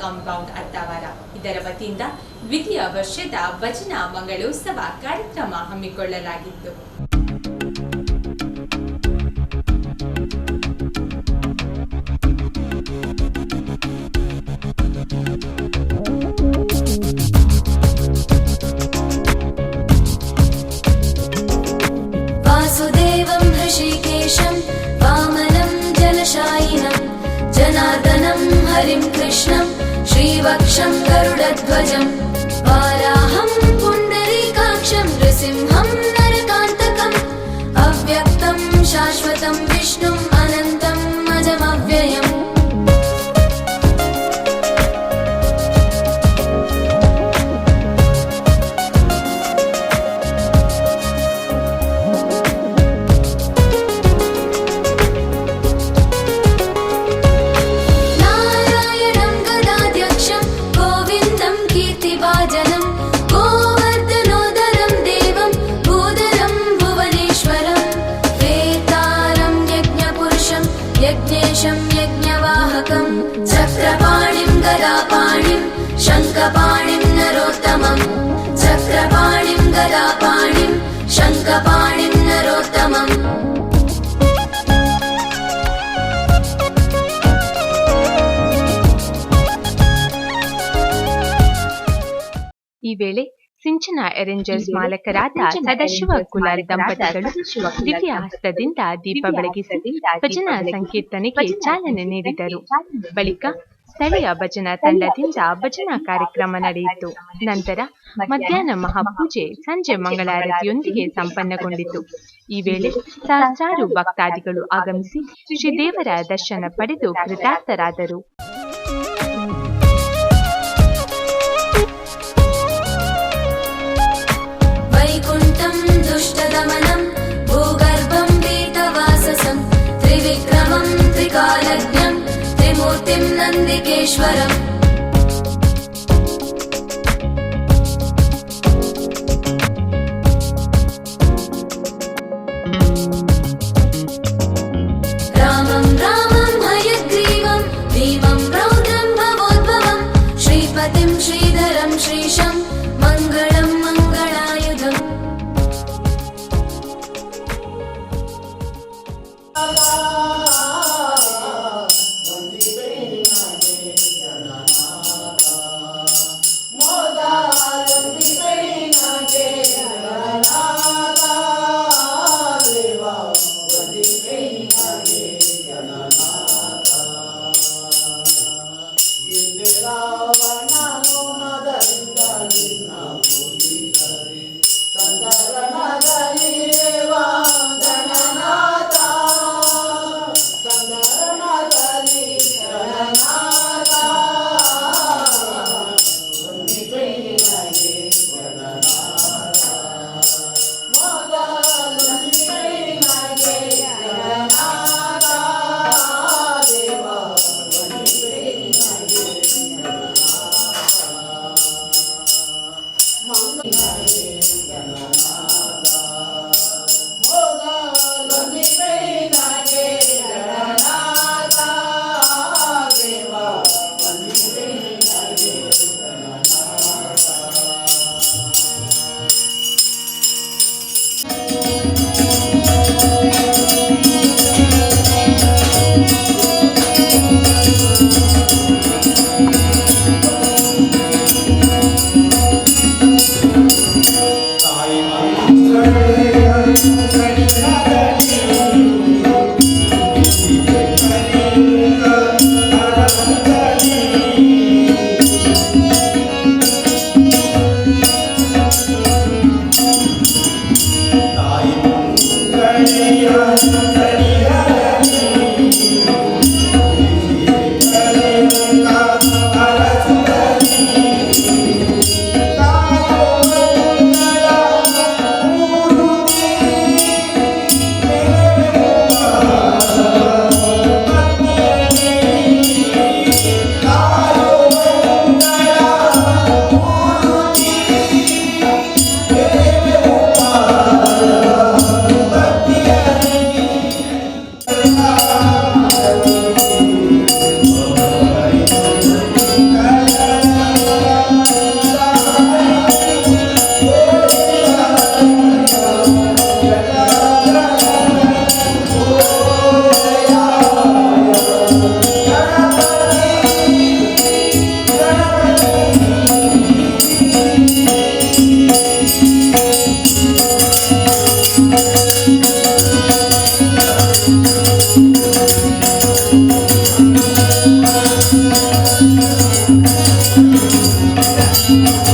Compound Attavar ಇದರ ವತಿಯಿಂದ ದ್ವಿತೀಯ ವರ್ಷದ ಭಜನ ಮಂಗಳೋತ್ಸವ ಕಾರ್ಯಕ್ರಮ ಹಮ್ಮಿಕೊಳ್ಳಲಾಗಿತ್ತು. वासुदेवं हृषीकेशं वामनं जलशायिनं जनार्दनं हरिं कृष्णं श्रीवक्षं गरुडध्वजं वाराहं पुण्डरीकाक्षं नृसिंहं नरकान्तकम् अव्यक्तं शाश्वतं विष्णुम् अनन्तम् अजमव्ययम्. चक्रपाणिं गदापाणिं शङ्खपाणिं नरोत्तमं चक्रपाणिं गदापाणिं शङ्खपाणिं नरोत्तमम्. ಈ ವೇಳೆ ಸಿಂಚನ ಅರೇಂಜರ್ಸ್ ಮಾಲಕರಾದ ಸದಾಶಿವ ಕುಲಾಲ್ ದಂಪತಿಗಳು ದಿವ್ಯ ಹಸ್ತದಿಂದ ದೀಪ ಬೆಳಗಿಸಿ ಭಜನಾ ಸಂಕೀರ್ತನೆಗೆ ಚಾಲನೆ ನೀಡಿದರು. ಬಳಿಕ ಸ್ಥಳೀಯ ಭಜನಾ ತಂಡದಿಂದ ಭಜನಾ ಕಾರ್ಯಕ್ರಮ ನಡೆಯಿತು. ನಂತರ ಮಧ್ಯಾಹ್ನ ಮಹಾಪೂಜೆ, ಸಂಜೆ ಮಂಗಳಾರತಿಯೊಂದಿಗೆ ಸಂಪನ್ನಗೊಂಡಿತು. ಈ ವೇಳೆ ಸಹಸ್ರಾರು ಭಕ್ತಾದಿಗಳು ಆಗಮಿಸಿ ಶ್ರೀದೇವರ ದರ್ಶನ ಪಡೆದು ಕೃತಾರ್ಥರಾದರು. दुष्टदमनं भूगर्भं पीतवाससं त्रिविक्रमं त्रिकालज्ञं त्रिमूर्तिं नन्दिकेश्वरम्. रामं रामं हयग्रीवं भीमं रौद्रं भवोद्भवं श्रीपतिं श्रीधरं श्रीशं मङ्गलं मङ्गलायुधम्. Thank you.